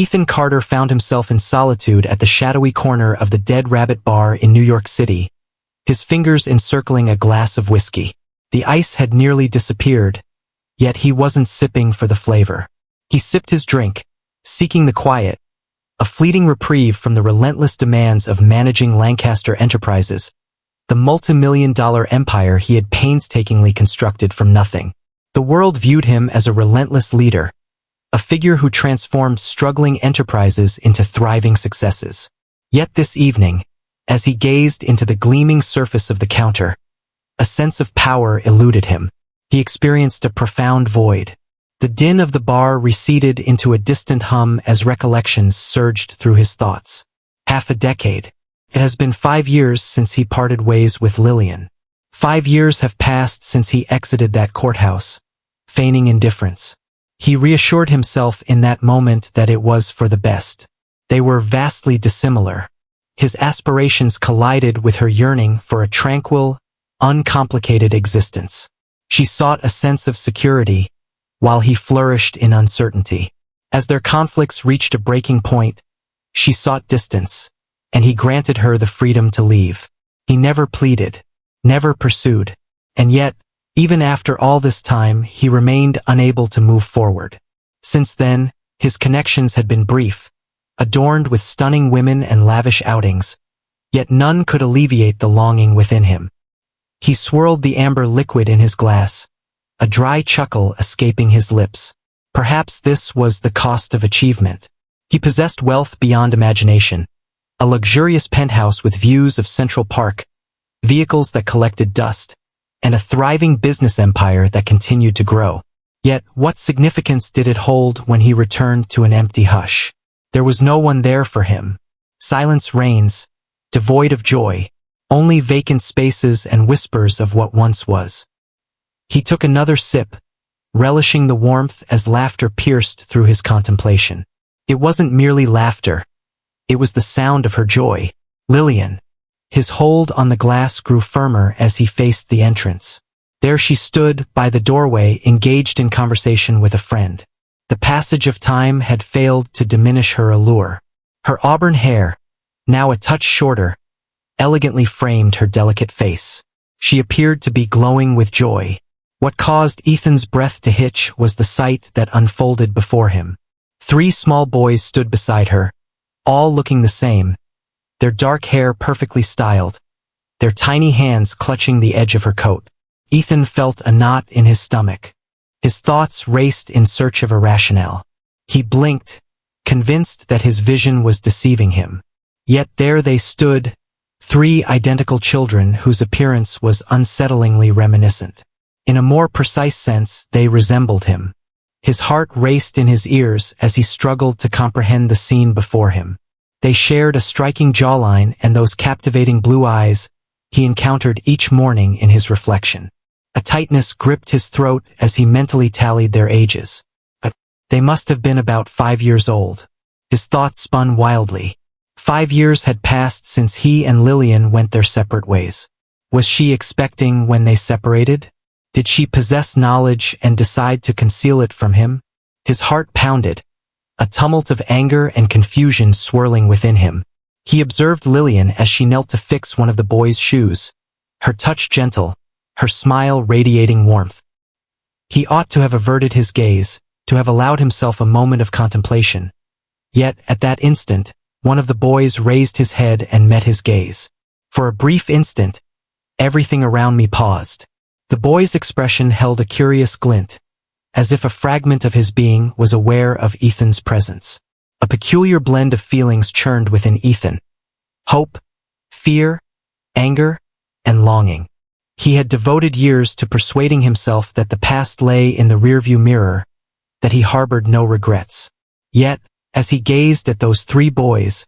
Ethan Carter found himself in solitude at the shadowy corner of the Dead Rabbit Bar in New York City, his fingers encircling a glass of whiskey. The ice had nearly disappeared, yet he wasn't sipping for the flavor. He sipped his drink, seeking the quiet, a fleeting reprieve from the relentless demands of managing Lancaster Enterprises, the multi-million-dollar empire he had painstakingly constructed from nothing. The world viewed him as a relentless leader, a figure who transformed struggling enterprises into thriving successes. Yet this evening, as he gazed into the gleaming surface of the counter, a sense of power eluded him. He experienced a profound void. The din of the bar receded into a distant hum as recollections surged through his thoughts. Half a decade. It has been 5 years since he parted ways with Lillian. 5 years have passed since he exited that courthouse, feigning indifference. He reassured himself in that moment that it was for the best. They were vastly dissimilar. His aspirations collided with her yearning for a tranquil, uncomplicated existence. She sought a sense of security, while he flourished in uncertainty. As their conflicts reached a breaking point, she sought distance, and he granted her the freedom to leave. He never pleaded, never pursued, and yet, even after all this time, he remained unable to move forward. Since then, his connections had been brief, adorned with stunning women and lavish outings, yet none could alleviate the longing within him. He swirled the amber liquid in his glass, a dry chuckle escaping his lips. Perhaps this was the cost of achievement. He possessed wealth beyond imagination, a luxurious penthouse with views of Central Park, vehicles that collected dust, and a thriving business empire that continued to grow. Yet, what significance did it hold when he returned to an empty hush? There was no one there for him. Silence reigns, devoid of joy, only vacant spaces and whispers of what once was. He took another sip, relishing the warmth as laughter pierced through his contemplation. It wasn't merely laughter. It was the sound of her joy. Lillian. His hold on the glass grew firmer as he faced the entrance. There she stood by the doorway, engaged in conversation with a friend. The passage of time had failed to diminish her allure. Her auburn hair, now a touch shorter, elegantly framed her delicate face. She appeared to be glowing with joy. What caused Ethan's breath to hitch was the sight that unfolded before him. 3 small boys stood beside her, all looking the same, their dark hair perfectly styled, their tiny hands clutching the edge of her coat. Ethan felt a knot in his stomach. His thoughts raced in search of a rationale. He blinked, convinced that his vision was deceiving him. Yet there they stood, 3 identical children whose appearance was unsettlingly reminiscent. In a more precise sense, they resembled him. His heart raced in his ears as he struggled to comprehend the scene before him. They shared a striking jawline and those captivating blue eyes he encountered each morning in his reflection. A tightness gripped his throat as he mentally tallied their ages. But they must have been about 5 years old. His thoughts spun wildly. 5 years had passed since he and Lillian went their separate ways. Was she expecting when they separated? Did she possess knowledge and decide to conceal it from him? His heart pounded, a tumult of anger and confusion swirling within him. He observed Lillian as she knelt to fix one of the boys' shoes, her touch gentle, her smile radiating warmth. He ought to have averted his gaze, to have allowed himself a moment of contemplation. Yet, at that instant, one of the boys raised his head and met his gaze. For a brief instant, everything around me paused. The boy's expression held a curious glint, as if a fragment of his being was aware of Ethan's presence. A peculiar blend of feelings churned within Ethan. Hope, fear, anger, and longing. He had devoted years to persuading himself that the past lay in the rearview mirror, that he harbored no regrets. Yet, as he gazed at those 3 boys,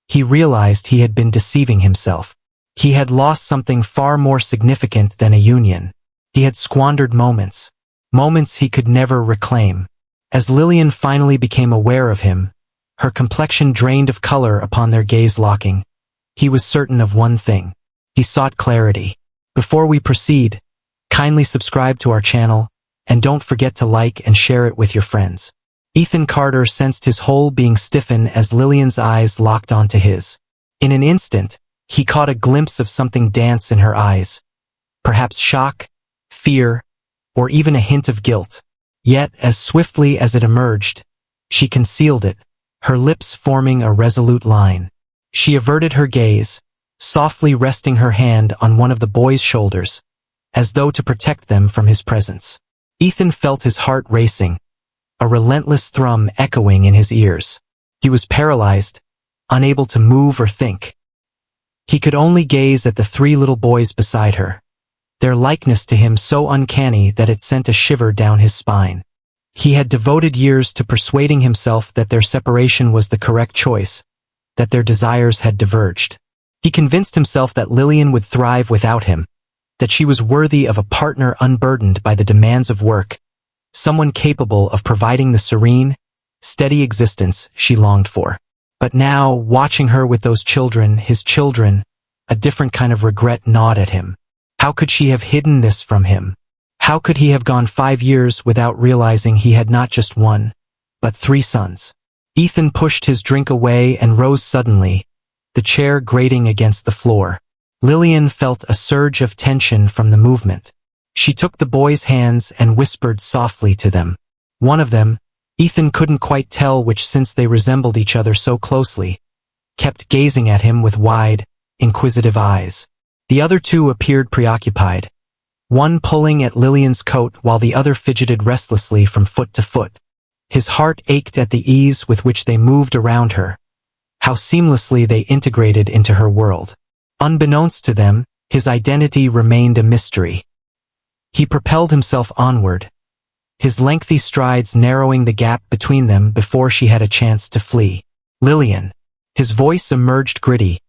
he realized he had been deceiving himself. He had lost something far more significant than a union. He had squandered moments he could never reclaim. As Lillian finally became aware of him, her complexion drained of color upon their gaze locking, he was certain of one thing. He sought clarity. Before we proceed, kindly subscribe to our channel, and don't forget to like and share it with your friends. Ethan Carter sensed his whole being stiffen as Lillian's eyes locked onto his. In an instant, he caught a glimpse of something dance in her eyes. Perhaps shock, fear, or even a hint of guilt. Yet, as swiftly as it emerged, she concealed it, her lips forming a resolute line. She averted her gaze, softly resting her hand on one of the boys' shoulders, as though to protect them from his presence. Ethan felt his heart racing, a relentless thrum echoing in his ears. He was paralyzed, unable to move or think. He could only gaze at the three little boys beside her, their likeness to him so uncanny that it sent a shiver down his spine. He had devoted years to persuading himself that their separation was the correct choice, that their desires had diverged. He convinced himself that Lillian would thrive without him, that she was worthy of a partner unburdened by the demands of work, someone capable of providing the serene, steady existence she longed for. But now, watching her with those children, his children, a different kind of regret gnawed at him. How could she have hidden this from him? How could he have gone 5 years without realizing he had not just one, but 3 sons? Ethan pushed his drink away and rose suddenly, the chair grating against the floor. Lillian felt a surge of tension from the movement. She took the boys' hands and whispered softly to them. One of them, Ethan couldn't quite tell which since they resembled each other so closely, kept gazing at him with wide, inquisitive eyes. The other 2 appeared preoccupied, one pulling at Lillian's coat while the other fidgeted restlessly from foot to foot. His heart ached at the ease with which they moved around her, how seamlessly they integrated into her world. Unbeknownst to them, his identity remained a mystery. He propelled himself onward, his lengthy strides narrowing the gap between them before she had a chance to flee. Lillian. His voice emerged gritty,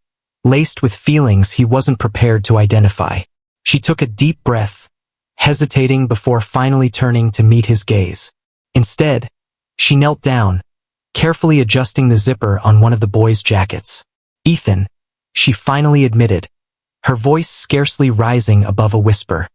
laced with feelings he wasn't prepared to identify. She took a deep breath, hesitating before finally turning to meet his gaze. Instead, she knelt down, carefully adjusting the zipper on one of the boys' jackets. Ethan, she finally admitted, her voice scarcely rising above a whisper.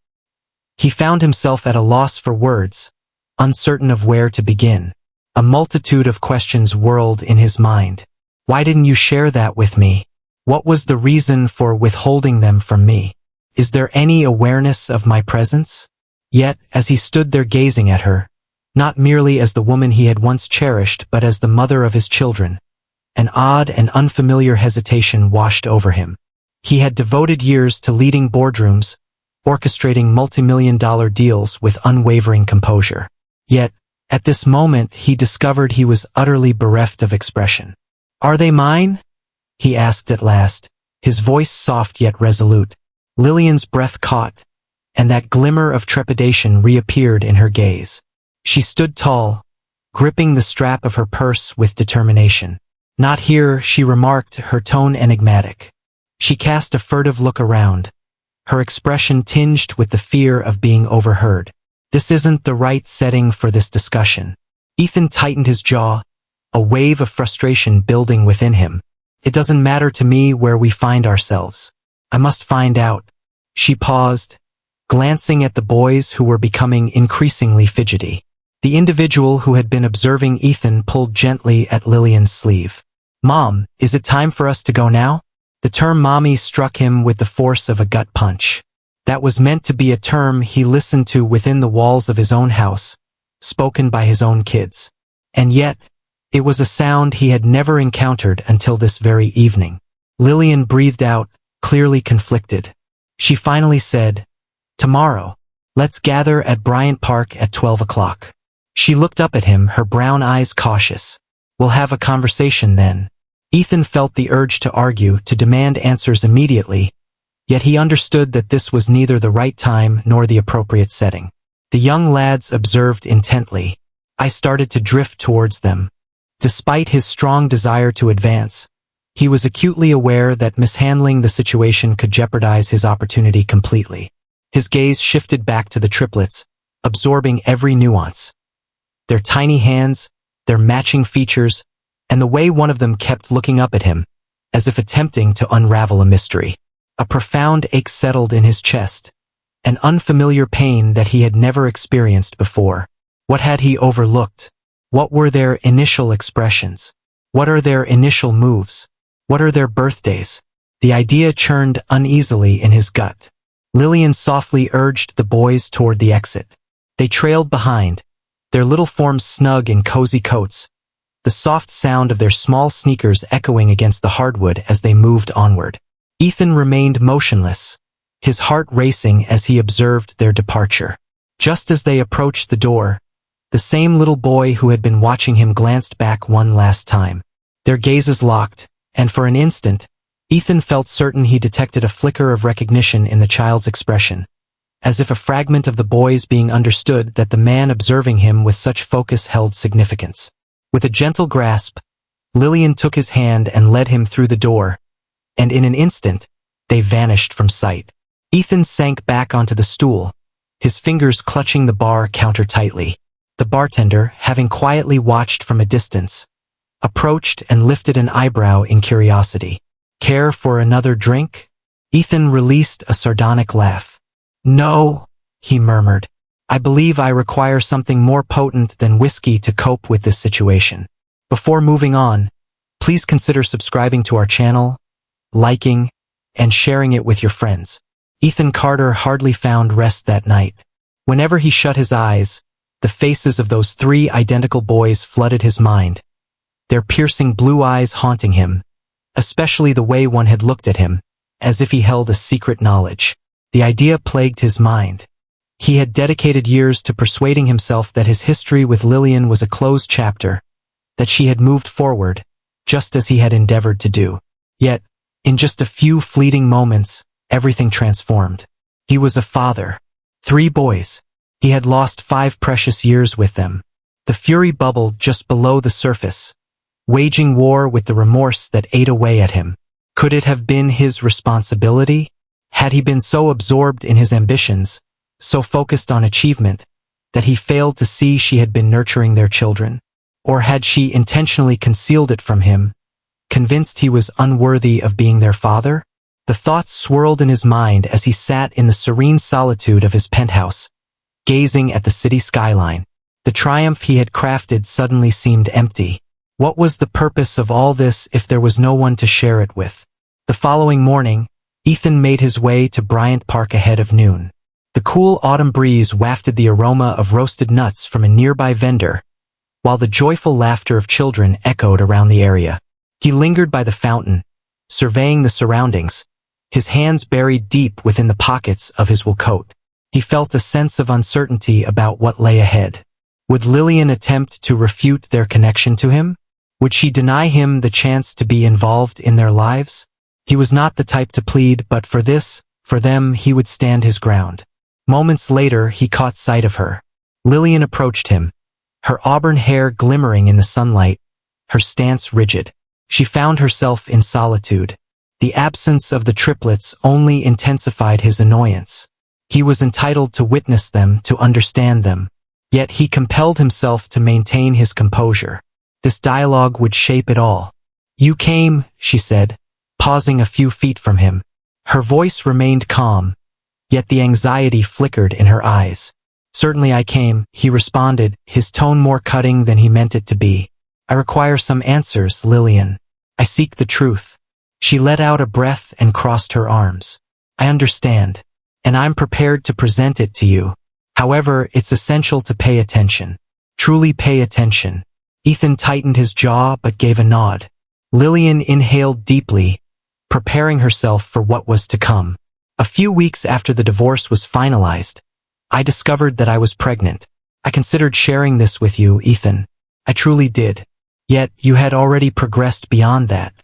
He found himself at a loss for words, uncertain of where to begin. A multitude of questions whirled in his mind. Why didn't you share that with me? What was the reason for withholding them from me? Is there any awareness of my presence? Yet, as he stood there gazing at her, not merely as the woman he had once cherished but as the mother of his children, an odd and unfamiliar hesitation washed over him. He had devoted years to leading boardrooms, orchestrating multi-million-dollar deals with unwavering composure. Yet, at this moment he discovered he was utterly bereft of expression. "Are they mine?" he asked at last, his voice soft yet resolute. Lillian's breath caught, and that glimmer of trepidation reappeared in her gaze. She stood tall, gripping the strap of her purse with determination. "Not here," she remarked, her tone enigmatic. She cast a furtive look around, her expression tinged with the fear of being overheard. "This isn't the right setting for this discussion." Ethan tightened his jaw, a wave of frustration building within him. "It doesn't matter to me where we find ourselves. I must find out." She paused, glancing at the boys who were becoming increasingly fidgety. The individual who had been observing Ethan pulled gently at Lillian's sleeve. "Mom, is it time for us to go now?" The term mommy struck him with the force of a gut punch. That was meant to be a term he listened to within the walls of his own house, spoken by his own kids. And yet, it was a sound he had never encountered until this very evening. Lillian breathed out, clearly conflicted. She finally said, "Tomorrow. Let's gather at Bryant Park at 12 o'clock. She looked up at him, her brown eyes cautious. "We'll have a conversation then." Ethan felt the urge to argue, to demand answers immediately, yet he understood that this was neither the right time nor the appropriate setting. The young lads observed intently. I started to drift towards them. Despite his strong desire to advance, he was acutely aware that mishandling the situation could jeopardize his opportunity completely. His gaze shifted back to the triplets, absorbing every nuance. Their tiny hands, their matching features, and the way one of them kept looking up at him, as if attempting to unravel a mystery. A profound ache settled in his chest, an unfamiliar pain that he had never experienced before. What had he overlooked? What were their initial expressions? What are their initial moves? What are their birthdays? The idea churned uneasily in his gut. Lillian softly urged the boys toward the exit. They trailed behind, their little forms snug in cozy coats, the soft sound of their small sneakers echoing against the hardwood as they moved onward. Ethan remained motionless, his heart racing as he observed their departure. Just as they approached the door, the same little boy who had been watching him glanced back one last time. Their gazes locked, and for an instant, Ethan felt certain he detected a flicker of recognition in the child's expression, as if a fragment of the boy's being understood that the man observing him with such focus held significance. With a gentle grasp, Lillian took his hand and led him through the door, and in an instant, they vanished from sight. Ethan sank back onto the stool, his fingers clutching the bar counter tightly. The bartender, having quietly watched from a distance, approached and lifted an eyebrow in curiosity. "Care for another drink?" Ethan released a sardonic laugh. "No," he murmured. "I believe I require something more potent than whiskey to cope with this situation." Before moving on, please consider subscribing to our channel, liking, and sharing it with your friends. Ethan Carter hardly found rest that night. Whenever he shut his eyes, the faces of those three identical boys flooded his mind, their piercing blue eyes haunting him, especially the way one had looked at him, as if he held a secret knowledge. The idea plagued his mind. He had dedicated years to persuading himself that his history with Lillian was a closed chapter, that she had moved forward, just as he had endeavored to do. Yet, in just a few fleeting moments, everything transformed. He was a father. 3 boys. He had lost 5 precious years with them. The fury bubbled just below the surface, waging war with the remorse that ate away at him. Could it have been his responsibility? Had he been so absorbed in his ambitions, so focused on achievement, that he failed to see she had been nurturing their children? Or had she intentionally concealed it from him, convinced he was unworthy of being their father? The thoughts swirled in his mind as he sat in the serene solitude of his penthouse, gazing at the city skyline. The triumph he had crafted suddenly seemed empty. What was the purpose of all this if there was no one to share it with? The following morning, Ethan made his way to Bryant Park ahead of noon. The cool autumn breeze wafted the aroma of roasted nuts from a nearby vendor, while the joyful laughter of children echoed around the area. He lingered by the fountain, surveying the surroundings, his hands buried deep within the pockets of his wool coat. He felt a sense of uncertainty about what lay ahead. Would Lillian attempt to refute their connection to him? Would she deny him the chance to be involved in their lives? He was not the type to plead, but for them, he would stand his ground. Moments later, he caught sight of her. Lillian approached him, her auburn hair glimmering in the sunlight, her stance rigid. She found herself in solitude. The absence of the triplets only intensified his annoyance. He was entitled to witness them, to understand them. Yet he compelled himself to maintain his composure. This dialogue would shape it all. "You came," she said, pausing a few feet from him. Her voice remained calm, yet the anxiety flickered in her eyes. "Certainly I came," he responded, his tone more cutting than he meant it to be. "I require some answers, Lillian. I seek the truth." She let out a breath and crossed her arms. "I understand, and I'm prepared to present it to you. However, it's essential to pay attention. Truly pay attention." Ethan tightened his jaw but gave a nod. Lillian inhaled deeply, preparing herself for what was to come. "A few weeks after the divorce was finalized, I discovered that I was pregnant. I considered sharing this with you, Ethan. I truly did. Yet you had already progressed beyond that.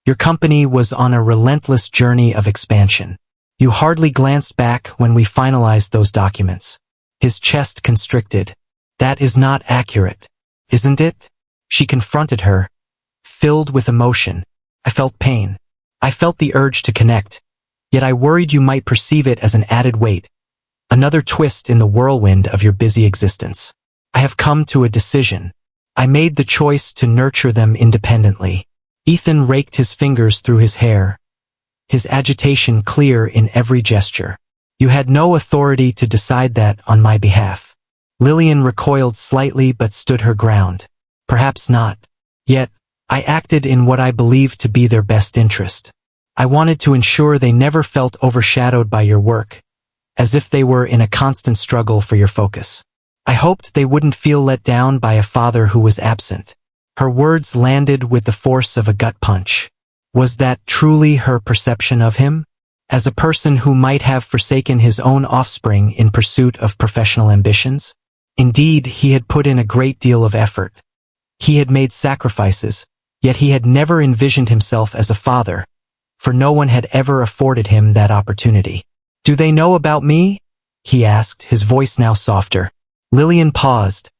Your company was on a relentless journey of expansion. You hardly glanced back when we finalized those documents." His chest constricted. "That is not accurate, isn't it?" She confronted her, filled with emotion. "I felt pain. I felt the urge to connect, yet I worried you might perceive it as an added weight, another twist in the whirlwind of your busy existence. I have come to a decision. I made the choice to nurture them independently." Ethan raked his fingers through his hair, his agitation clear in every gesture. "You had no authority to decide that on my behalf." Lillian recoiled slightly but stood her ground. Perhaps not. Yet, I acted in what I believed to be their best interest. I wanted to ensure they never felt overshadowed by your work, as if they were in a constant struggle for your focus. I hoped they wouldn't feel let down by a father who was absent. Her words landed with the force of a gut punch. Was that truly her perception of him? As a person who might have forsaken his own offspring in pursuit of professional ambitions? Indeed, he had put in a great deal of effort. He had made sacrifices, yet he had never envisioned himself as a father, for no one had ever afforded him that opportunity. "Do they know about me?" he asked, his voice now softer. Lillian paused,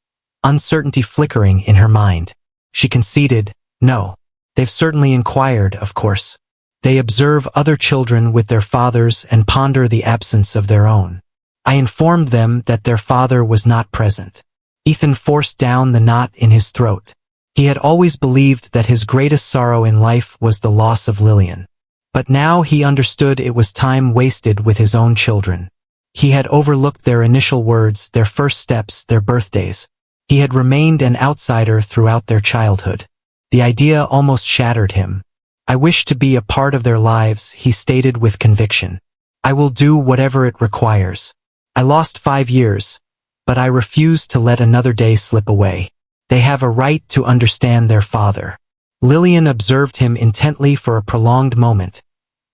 uncertainty flickering in her mind. She conceded, "No. They've certainly inquired, of course. They observe other children with their fathers and ponder the absence of their own. I informed them that their father was not present." Ethan forced down the knot in his throat. He had always believed that his greatest sorrow in life was the loss of Lillian. But now he understood it was time wasted with his own children. He had overlooked their initial words, their first steps, their birthdays. He had remained an outsider throughout their childhood. The idea almost shattered him. "I wish to be a part of their lives," he stated with conviction. "I will do whatever it requires. I lost 5 years, but I refuse to let another day slip away. They have a right to understand their father." Lillian observed him intently for a prolonged moment,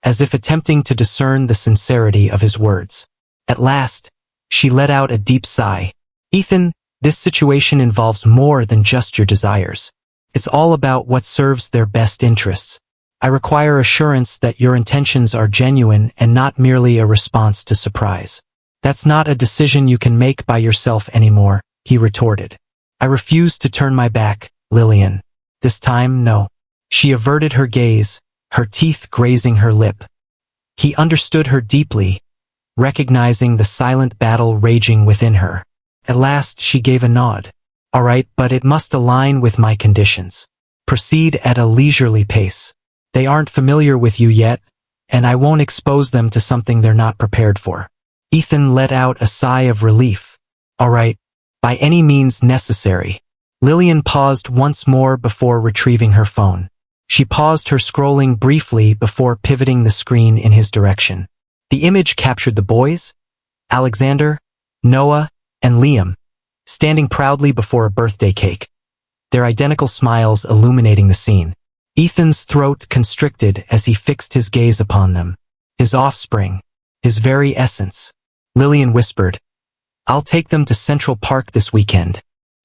as if attempting to discern the sincerity of his words. At last, she let out a deep sigh. "Ethan, this situation involves more than just your desires. It's all about what serves their best interests. I require assurance that your intentions are genuine and not merely a response to surprise." "That's not a decision you can make by yourself anymore," he retorted. "I refuse to turn my back, Lillian. This time, no." She averted her gaze, her teeth grazing her lip. He understood her deeply, recognizing the silent battle raging within her. At last she gave a nod. "All right, but it must align with my conditions. Proceed at a leisurely pace. They aren't familiar with you yet, and I won't expose them to something they're not prepared for." Ethan let out a sigh of relief. "All right, by any means necessary." Lillian paused once more before retrieving her phone. She paused her scrolling briefly before pivoting the screen in his direction. The image captured the boys, Alexander, Noah, and Liam, standing proudly before a birthday cake, their identical smiles illuminating the scene. Ethan's throat constricted as he fixed his gaze upon them. His offspring, his very essence. Lillian whispered, "I'll take them to Central Park this weekend.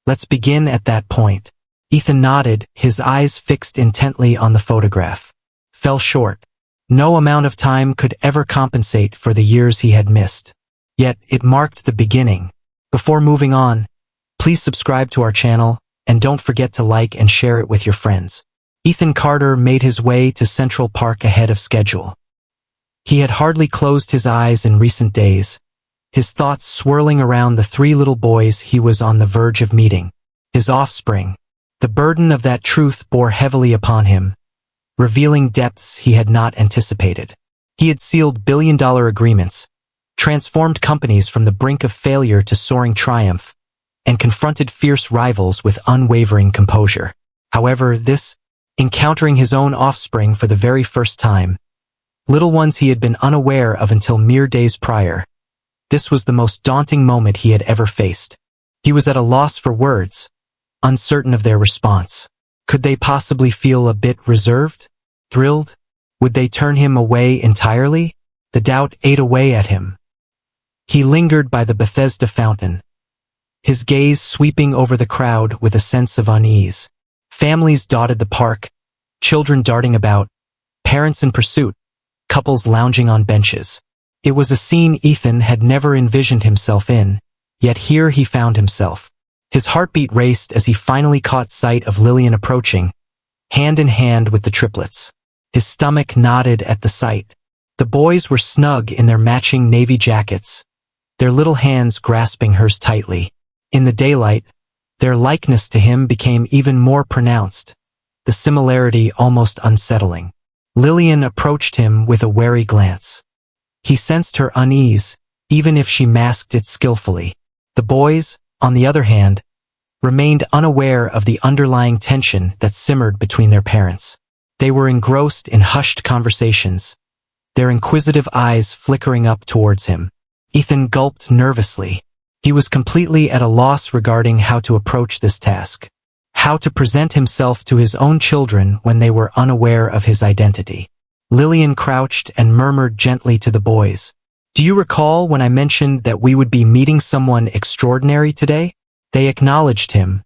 Let's begin at that point." Ethan nodded, his eyes fixed intently on the photograph. Fell short. No amount of time could ever compensate for the years he had missed. Yet it marked the beginning. Before moving on, please subscribe to our channel, and don't forget to like and share it with your friends. Ethan Carter made his way to Central Park ahead of schedule. He had hardly closed his eyes in recent days, his thoughts swirling around the 3 little boys he was on the verge of meeting. His offspring. The burden of that truth bore heavily upon him, revealing depths he had not anticipated. He had sealed billion-dollar agreements, transformed companies from the brink of failure to soaring triumph, and confronted fierce rivals with unwavering composure. However, encountering his own offspring for the very first time, little ones he had been unaware of until mere days prior, this was the most daunting moment he had ever faced. He was at a loss for words, uncertain of their response. Could they possibly feel a bit reserved? Thrilled? Would they turn him away entirely? The doubt ate away at him. He lingered by the Bethesda fountain, his gaze sweeping over the crowd with a sense of unease. Families dotted the park, children darting about, parents in pursuit, couples lounging on benches. It was a scene Ethan had never envisioned himself in, yet here he found himself. His heartbeat raced as he finally caught sight of Lillian approaching, hand in hand with the triplets. His stomach knotted at the sight. The boys were snug in their matching navy jackets, their little hands grasping hers tightly. In the daylight, their likeness to him became even more pronounced, the similarity almost unsettling. Lillian approached him with a wary glance. He sensed her unease, even if she masked it skillfully. The boys, on the other hand, remained unaware of the underlying tension that simmered between their parents. They were engrossed in hushed conversations, their inquisitive eyes flickering up towards him. Ethan gulped nervously. He was completely at a loss regarding how to approach this task, how to present himself to his own children when they were unaware of his identity. Lillian crouched and murmured gently to the boys. "Do you recall when I mentioned that we would be meeting someone extraordinary today?" They acknowledged him,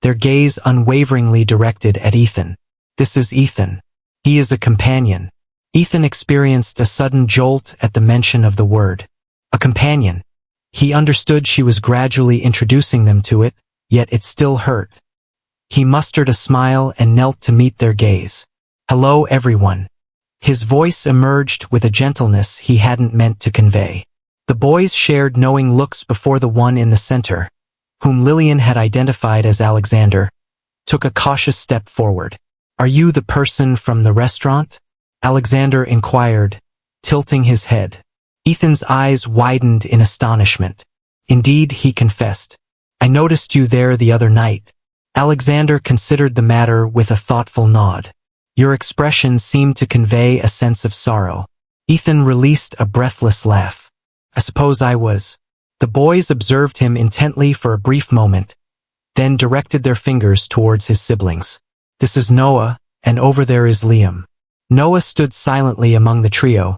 their gaze unwaveringly directed at Ethan. "This is Ethan. He is a companion." Ethan experienced a sudden jolt at the mention of the word. A companion. He understood she was gradually introducing them to it, yet it still hurt. He mustered a smile and knelt to meet their gaze. "Hello, everyone." His voice emerged with a gentleness he hadn't meant to convey. The boys shared knowing looks before the one in the center, whom Lillian had identified as Alexander, took a cautious step forward. "Are you the person from the restaurant?" Alexander inquired, tilting his head. Ethan's eyes widened in astonishment. "Indeed," he confessed. "I noticed you there the other night." Alexander considered the matter with a thoughtful nod. "Your expression seemed to convey a sense of sorrow." Ethan released a breathless laugh. "I suppose I was." The boys observed him intently for a brief moment, then directed their fingers towards his siblings. "This is Noah, and over there is Liam." Noah stood silently among the trio,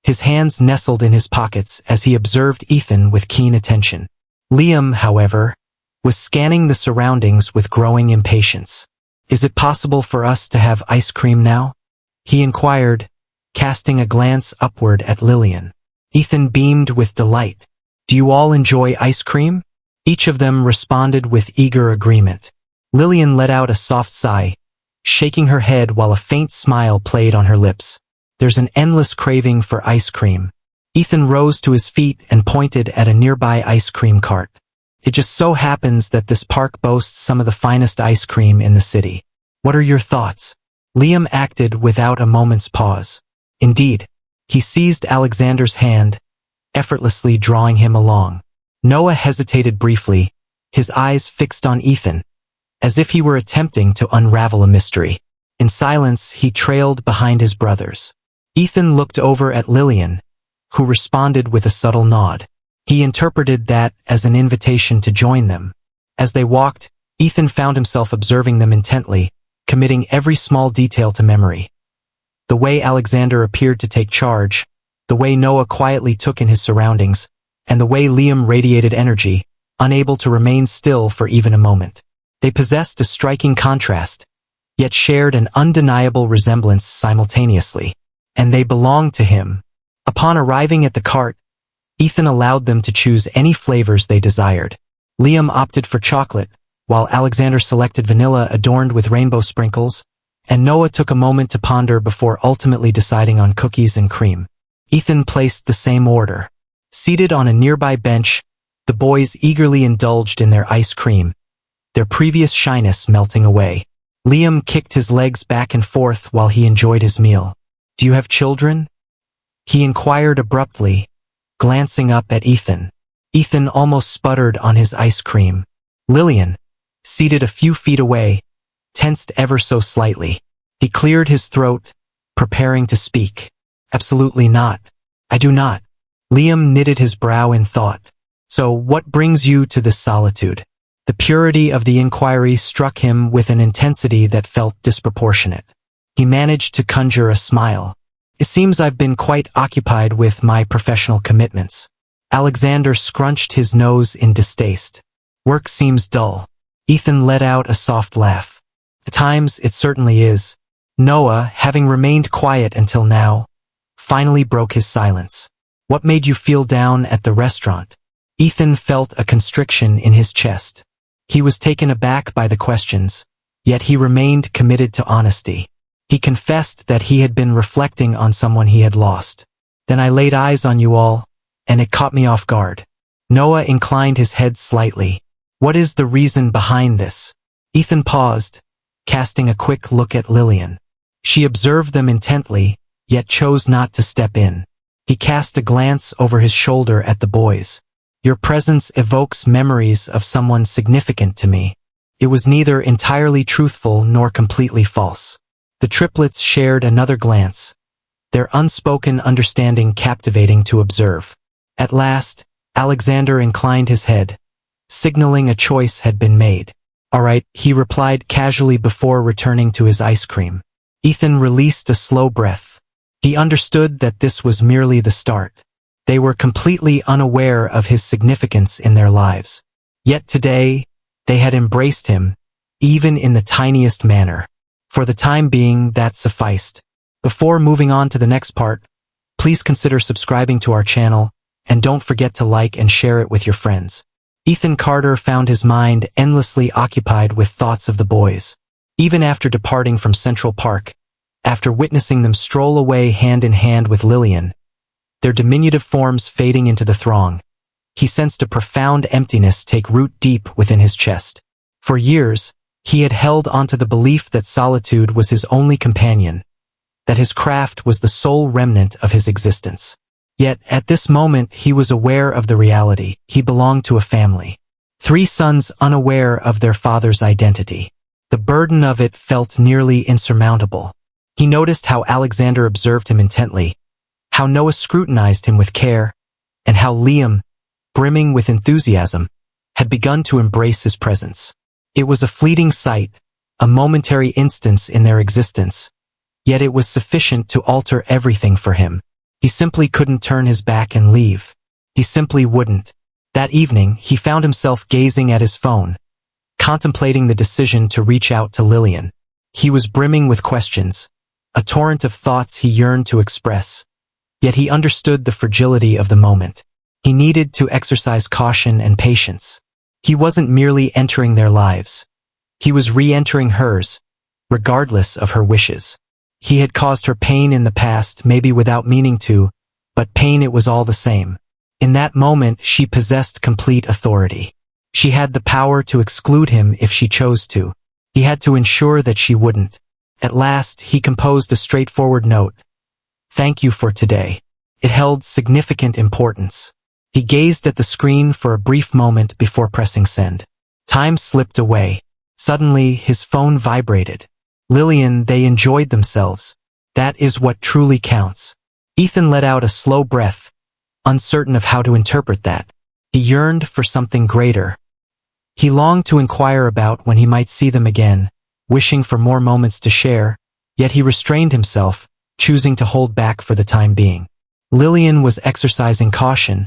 his hands nestled in his pockets as he observed Ethan with keen attention. Liam, however, was scanning the surroundings with growing impatience. "Is it possible for us to have ice cream now?" he inquired, casting a glance upward at Lillian. Ethan beamed with delight. "Do you all enjoy ice cream?" Each of them responded with eager agreement. Lillian let out a soft sigh, shaking her head while a faint smile played on her lips. "There's an endless craving for ice cream." Ethan rose to his feet and pointed at a nearby ice cream cart. "It just so happens that this park boasts some of the finest ice cream in the city. What are your thoughts?" Liam acted without a moment's pause. Indeed, he seized Alexander's hand, effortlessly drawing him along. Noah hesitated briefly, his eyes fixed on Ethan, as if he were attempting to unravel a mystery. In silence, he trailed behind his brothers. Ethan looked over at Lillian, who responded with a subtle nod. He interpreted that as an invitation to join them. As they walked, Ethan found himself observing them intently, committing every small detail to memory. The way Alexander appeared to take charge, the way Noah quietly took in his surroundings, and the way Liam radiated energy, unable to remain still for even a moment. They possessed a striking contrast, yet shared an undeniable resemblance simultaneously, and they belonged to him. Upon arriving at the cart, Ethan allowed them to choose any flavors they desired. Liam opted for chocolate, while Alexander selected vanilla adorned with rainbow sprinkles, and Noah took a moment to ponder before ultimately deciding on cookies and cream. Ethan placed the same order. Seated on a nearby bench, the boys eagerly indulged in their ice cream, their previous shyness melting away. Liam kicked his legs back and forth while he enjoyed his meal. "Do you have children?" he inquired abruptly, glancing up at Ethan. Ethan almost sputtered on his ice cream. Lillian, seated a few feet away, tensed ever so slightly. He cleared his throat, preparing to speak. "Absolutely not. I do not." Liam knitted his brow in thought. "So what brings you to this solitude?" The purity of the inquiry struck him with an intensity that felt disproportionate. He managed to conjure a smile. "It seems I've been quite occupied with my professional commitments." Alexander scrunched his nose in distaste. "Work seems dull." Ethan let out a soft laugh. "At times it certainly is." Noah, having remained quiet until now, finally broke his silence. "What made you feel down at the restaurant?" Ethan felt a constriction in his chest. He was taken aback by the questions, yet he remained committed to honesty. He confessed that he had been reflecting on someone he had lost. "Then I laid eyes on you all, and it caught me off guard." Noah inclined his head slightly. "What is the reason behind this?" Ethan paused, casting a quick look at Lillian. She observed them intently, yet chose not to step in. He cast a glance over his shoulder at the boys. Your presence evokes memories of someone significant to me. It was neither entirely truthful nor completely false. The triplets shared another glance, their unspoken understanding captivating to observe. At last, Alexander inclined his head, signaling a choice had been made. "All right," he replied casually before returning to his ice cream. Ethan released a slow breath. He understood that this was merely the start. They were completely unaware of his significance in their lives. Yet today, they had embraced him, even in the tiniest manner. For the time being, that sufficed. Before moving on to the next part, please consider subscribing to our channel, and don't forget to like and share it with your friends. Ethan Carter found his mind endlessly occupied with thoughts of the boys. Even after departing from Central Park, after witnessing them stroll away hand in hand with Lillian, their diminutive forms fading into the throng, he sensed a profound emptiness take root deep within his chest. For years, he had held onto the belief that solitude was his only companion, that his craft was the sole remnant of his existence. Yet, at this moment, he was aware of the reality. He belonged to a family. 3 sons unaware of their father's identity. The burden of it felt nearly insurmountable. He noticed how Alexander observed him intently, how Noah scrutinized him with care, and how Liam, brimming with enthusiasm, had begun to embrace his presence. It was a fleeting sight, a momentary instance in their existence, yet it was sufficient to alter everything for him. He simply couldn't turn his back and leave. He simply wouldn't. That evening, he found himself gazing at his phone, contemplating the decision to reach out to Lillian. He was brimming with questions, a torrent of thoughts he yearned to express. Yet he understood the fragility of the moment. He needed to exercise caution and patience. He wasn't merely entering their lives. He was re-entering hers, regardless of her wishes. He had caused her pain in the past, maybe without meaning to, but pain it was all the same. In that moment, she possessed complete authority. She had the power to exclude him if she chose to. He had to ensure that she wouldn't. At last, he composed a straightforward note. "Thank you for today." It held significant importance. He gazed at the screen for a brief moment before pressing send. Time slipped away. Suddenly, his phone vibrated. Lillian, they enjoyed themselves. That is what truly counts. Ethan let out a slow breath, uncertain of how to interpret that. He yearned for something greater. He longed to inquire about when he might see them again, wishing for more moments to share, yet he restrained himself, choosing to hold back for the time being. Lillian was exercising caution,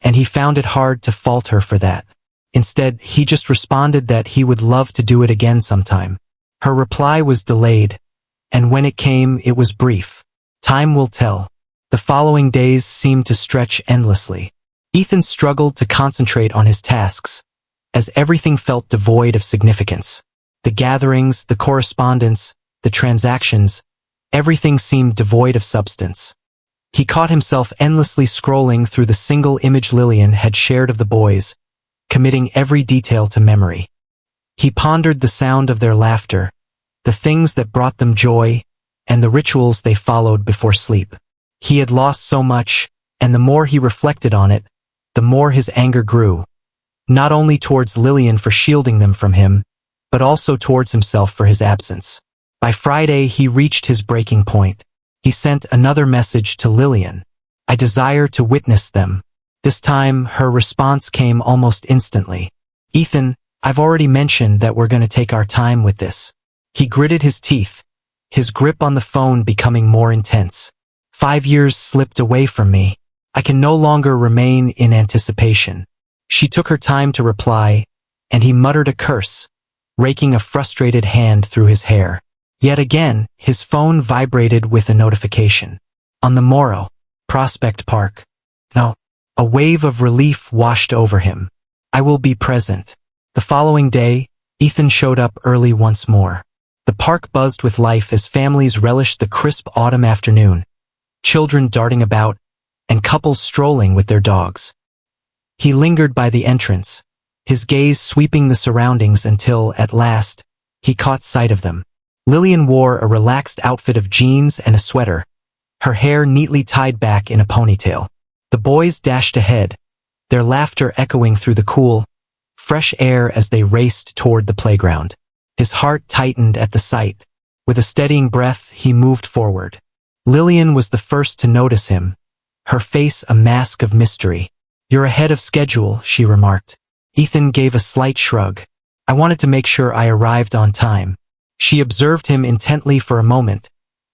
and he found it hard to fault her for that. Instead, he just responded that he would love to do it again sometime. Her reply was delayed, and when it came, it was brief. Time will tell. The following days seemed to stretch endlessly. Ethan struggled to concentrate on his tasks, as everything felt devoid of significance. The gatherings, the correspondence, the transactions, everything seemed devoid of substance. He caught himself endlessly scrolling through the single image Lillian had shared of the boys, committing every detail to memory. He pondered the sound of their laughter, the things that brought them joy, and the rituals they followed before sleep. He had lost so much, and the more he reflected on it, the more his anger grew, not only towards Lillian for shielding them from him, but also towards himself for his absence. By Friday, he reached his breaking point. He sent another message to Lillian. "I desire to witness them." This time, her response came almost instantly. "Ethan, I've already mentioned that we're going to take our time with this." He gritted his teeth, his grip on the phone becoming more intense. 5 years slipped away from me. I can no longer remain in anticipation. She took her time to reply, and he muttered a curse, raking a frustrated hand through his hair. Yet again, his phone vibrated with a notification. On the morrow, Prospect Park. No. A wave of relief washed over him. "I will be present." The following day, Ethan showed up early once more. The park buzzed with life as families relished the crisp autumn afternoon, children darting about, and couples strolling with their dogs. He lingered by the entrance, his gaze sweeping the surroundings until, at last, he caught sight of them. Lillian wore a relaxed outfit of jeans and a sweater, her hair neatly tied back in a ponytail. The boys dashed ahead, their laughter echoing through the cool, fresh air as they raced toward the playground. His heart tightened at the sight. With a steadying breath, he moved forward. Lillian was the first to notice him, her face a mask of mystery. "You're ahead of schedule," she remarked. Ethan gave a slight shrug. "I wanted to make sure I arrived on time." She observed him intently for a moment,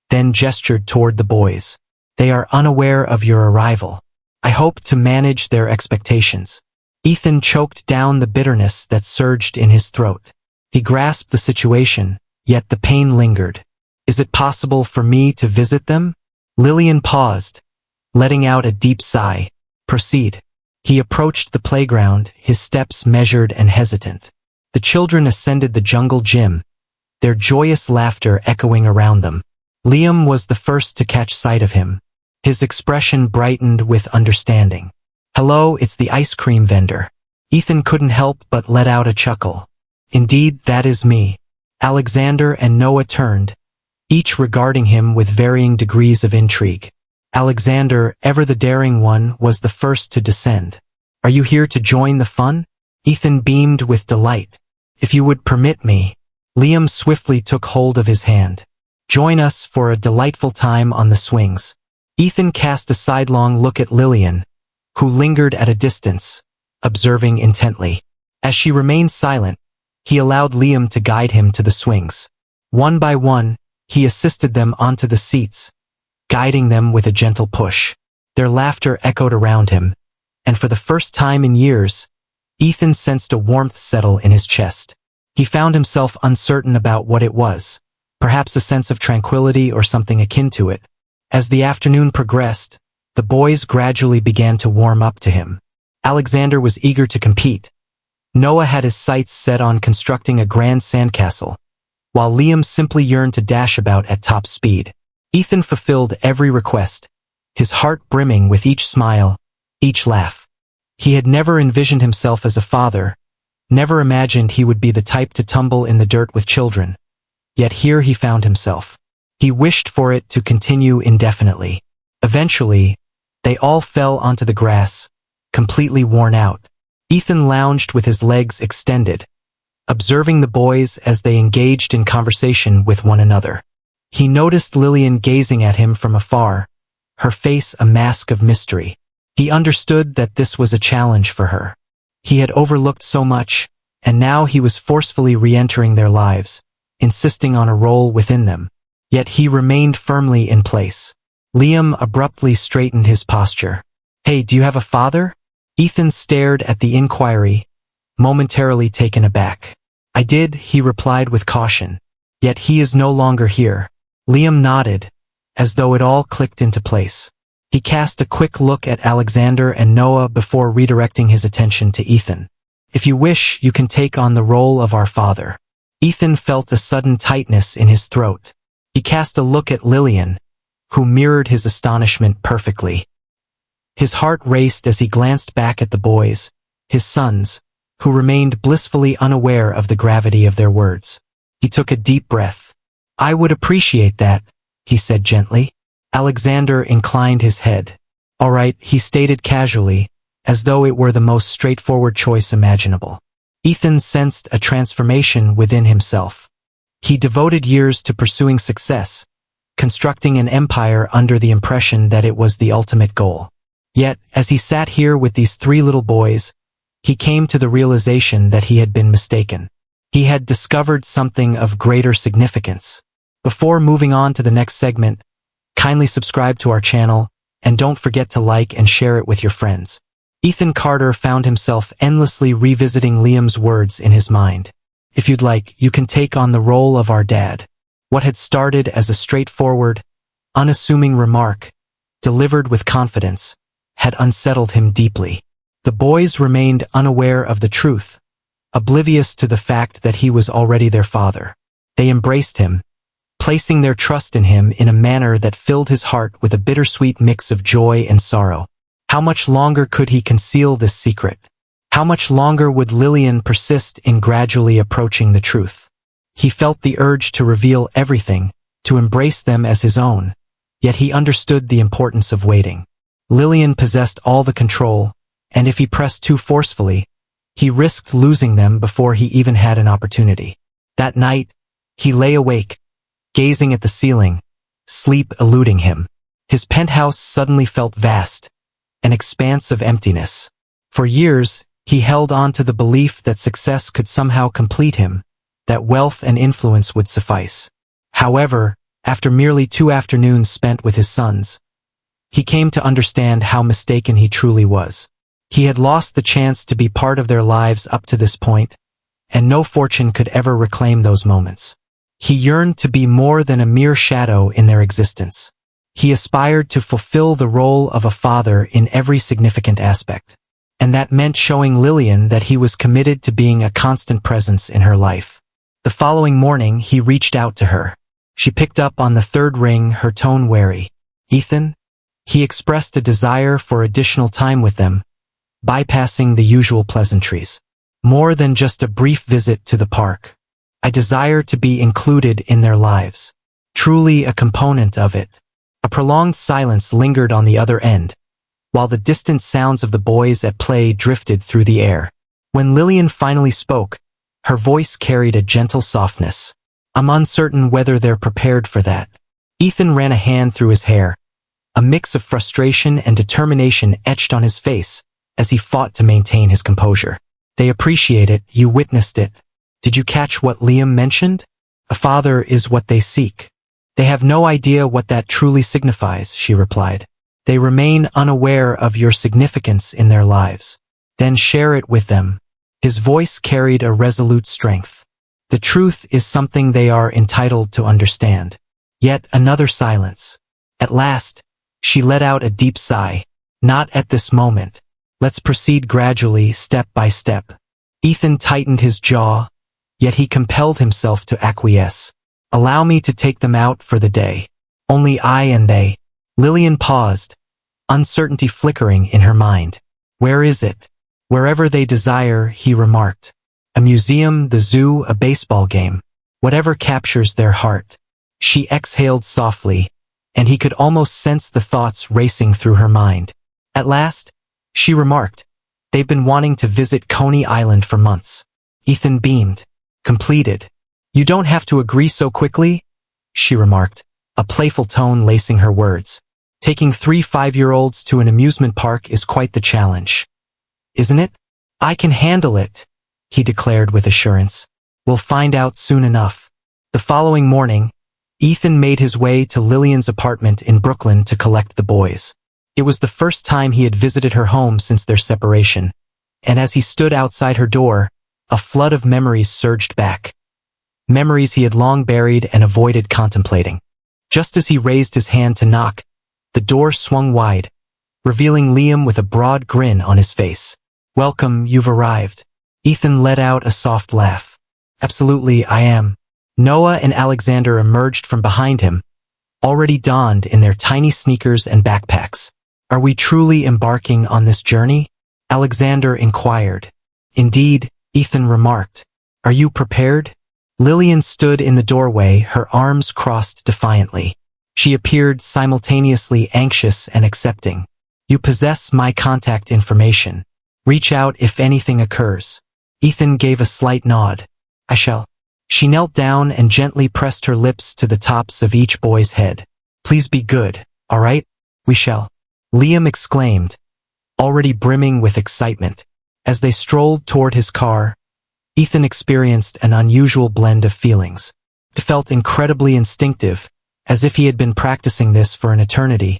then gestured toward the boys. "They are unaware of your arrival. I hope to manage their expectations." Ethan choked down the bitterness that surged in his throat. He grasped the situation, yet the pain lingered. "Is it possible for me to visit them?" Lillian paused, letting out a deep sigh. "Proceed." He approached the playground, his steps measured and hesitant. The children ascended the jungle gym, their joyous laughter echoing around them. Liam was the first to catch sight of him. His expression brightened with understanding. "Hello, it's the ice cream vendor." Ethan couldn't help but let out a chuckle. "Indeed, that is me." Alexander and Noah turned, each regarding him with varying degrees of intrigue. Alexander, ever the daring one, was the first to descend. "Are you here to join the fun?" Ethan beamed with delight. "If you would permit me." Liam swiftly took hold of his hand. "Join us for a delightful time on the swings." Ethan cast a sidelong look at Lillian, who lingered at a distance, observing intently. As she remained silent, he allowed Liam to guide him to the swings. One by one, he assisted them onto the seats, guiding them with a gentle push. Their laughter echoed around him, and for the first time in years, Ethan sensed a warmth settle in his chest. He found himself uncertain about what it was, perhaps a sense of tranquility or something akin to it. As the afternoon progressed, the boys gradually began to warm up to him. Alexander was eager to compete. Noah had his sights set on constructing a grand sandcastle, while Liam simply yearned to dash about at top speed. Ethan fulfilled every request, his heart brimming with each smile, each laugh. He had never envisioned himself as a father, never imagined he would be the type to tumble in the dirt with children. Yet here he found himself. He wished for it to continue indefinitely. Eventually, they all fell onto the grass, completely worn out. Ethan lounged with his legs extended, observing the boys as they engaged in conversation with one another. He noticed Lillian gazing at him from afar, her face a mask of mystery. He understood that this was a challenge for her. He had overlooked so much, and now he was forcefully re-entering their lives, insisting on a role within them. Yet he remained firmly in place. Liam abruptly straightened his posture. "Hey, do you have a father?" Ethan stared at the inquiry, momentarily taken aback. "I did," he replied with caution. "Yet he is no longer here." Liam nodded, as though it all clicked into place. He cast a quick look at Alexander and Noah before redirecting his attention to Ethan. "If you wish, you can take on the role of our father." Ethan felt a sudden tightness in his throat. He cast a look at Lillian, who mirrored his astonishment perfectly. His heart raced as he glanced back at the boys, his sons, who remained blissfully unaware of the gravity of their words. He took a deep breath. "I would appreciate that," he said gently. Alexander inclined his head. "All right," he stated casually, as though it were the most straightforward choice imaginable. Ethan sensed a transformation within himself. He devoted years to pursuing success, constructing an empire under the impression that it was the ultimate goal. Yet, as he sat here with these three little boys, he came to the realization that he had been mistaken. He had discovered something of greater significance. Before moving on to the next segment, kindly subscribe to our channel, and don't forget to like and share it with your friends. Ethan Carter found himself endlessly revisiting Liam's words in his mind. "If you'd like, you can take on the role of our dad." What had started as a straightforward, unassuming remark, delivered with confidence, had unsettled him deeply. The boys remained unaware of the truth, oblivious to the fact that he was already their father. They embraced him, placing their trust in him in a manner that filled his heart with a bittersweet mix of joy and sorrow. How much longer could he conceal this secret? How much longer would Lillian persist in gradually approaching the truth? He felt the urge to reveal everything, to embrace them as his own, yet he understood the importance of waiting. Lillian possessed all the control, and if he pressed too forcefully, he risked losing them before he even had an opportunity. That night, he lay awake, gazing at the ceiling, sleep eluding him. His penthouse suddenly felt vast, an expanse of emptiness. For years, he held on to the belief that success could somehow complete him, that wealth and influence would suffice. However, after merely 2 afternoons spent with his sons, he came to understand how mistaken he truly was. He had lost the chance to be part of their lives up to this point, and no fortune could ever reclaim those moments. He yearned to be more than a mere shadow in their existence. He aspired to fulfill the role of a father in every significant aspect. And that meant showing Lillian that he was committed to being a constant presence in her life. The following morning, he reached out to her. She picked up on the third ring, her tone wary. "Ethan?" He expressed a desire for additional time with them, bypassing the usual pleasantries. "More than just a brief visit to the park. I desire to be included in their lives. Truly a component of it." A prolonged silence lingered on the other end, while the distant sounds of the boys at play drifted through the air. When Lillian finally spoke, her voice carried a gentle softness. "I'm uncertain whether they're prepared for that." Ethan ran a hand through his hair. A mix of frustration and determination etched on his face as he fought to maintain his composure. "They appreciate it, you witnessed it. Did you catch what Liam mentioned? A father is what they seek." "They have no idea what that truly signifies," she replied. "They remain unaware of your significance in their lives. Then share it with them." His voice carried a resolute strength. "The truth is something they are entitled to understand." Yet another silence. At last, she let out a deep sigh. "Not at this moment. Let's proceed gradually, step by step." Ethan tightened his jaw, yet he compelled himself to acquiesce. "Allow me to take them out for the day. Only I and they." Lillian paused, uncertainty flickering in her mind. "Where is it?" "Wherever they desire," he remarked. "A museum, the zoo, a baseball game. Whatever captures their heart." She exhaled softly, and he could almost sense the thoughts racing through her mind. At last, she remarked, "They've been wanting to visit Coney Island for months." Ethan beamed. "Completed." "You don't have to agree so quickly," she remarked, a playful tone lacing her words. "Taking 3 5-year-olds to an amusement park is quite the challenge. Isn't it?" "I can handle it," he declared with assurance. "We'll find out soon enough." The following morning, Ethan made his way to Lillian's apartment in Brooklyn to collect the boys. It was the first time he had visited her home since their separation, and as he stood outside her door, a flood of memories surged back. Memories he had long buried and avoided contemplating. Just as he raised his hand to knock, the door swung wide, revealing Liam with a broad grin on his face. "Welcome, you've arrived." Ethan let out a soft laugh. "Absolutely, I am." Noah and Alexander emerged from behind him, already donned in their tiny sneakers and backpacks. "Are we truly embarking on this journey?" Alexander inquired. "Indeed," Ethan remarked. "Are you prepared?" Lillian stood in the doorway, her arms crossed defiantly. She appeared simultaneously anxious and accepting. "You possess my contact information. Reach out if anything occurs." Ethan gave a slight nod. "I shall." She knelt down and gently pressed her lips to the tops of each boy's head. "Please be good, all right? We shall." Liam exclaimed, already brimming with excitement. As they strolled toward his car, Ethan experienced an unusual blend of feelings. It felt incredibly instinctive, as if he had been practicing this for an eternity,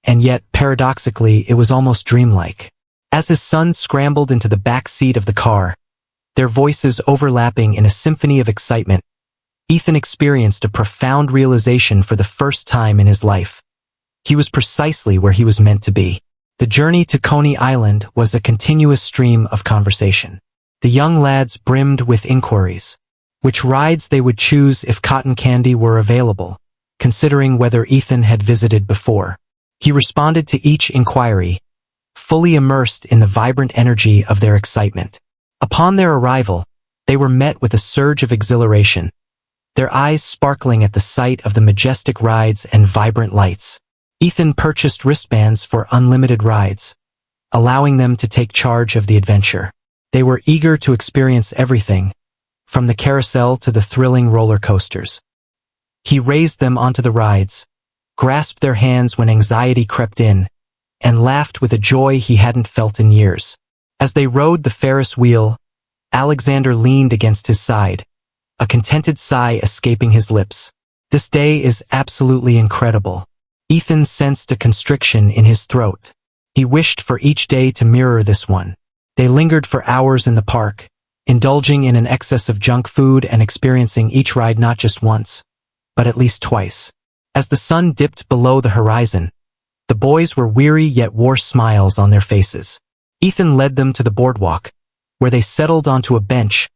and yet, paradoxically, it was almost dreamlike. As his sons scrambled into the back seat of the car, their voices overlapping in a symphony of excitement, Ethan experienced a profound realization for the first time in his life. He was precisely where he was meant to be. The journey to Coney Island was a continuous stream of conversation. The young lads brimmed with inquiries. Which rides they would choose if cotton candy were available, considering whether Ethan had visited before. He responded to each inquiry, fully immersed in the vibrant energy of their excitement. Upon their arrival, they were met with a surge of exhilaration, their eyes sparkling at the sight of the majestic rides and vibrant lights. Ethan purchased wristbands for unlimited rides, allowing them to take charge of the adventure. They were eager to experience everything, from the carousel to the thrilling roller coasters. He raised them onto the rides, grasped their hands when anxiety crept in, and laughed with a joy he hadn't felt in years. As they rode the Ferris wheel, Alexander leaned against his side, a contented sigh escaping his lips. This day is absolutely incredible. Ethan sensed a constriction in his throat. He wished for each day to mirror this one. They lingered for hours in the park, indulging in an excess of junk food and experiencing each ride not just once, but at least twice. As the sun dipped below the horizon, the boys were weary yet wore smiles on their faces. Ethan led them to the boardwalk, where they settled onto a bench,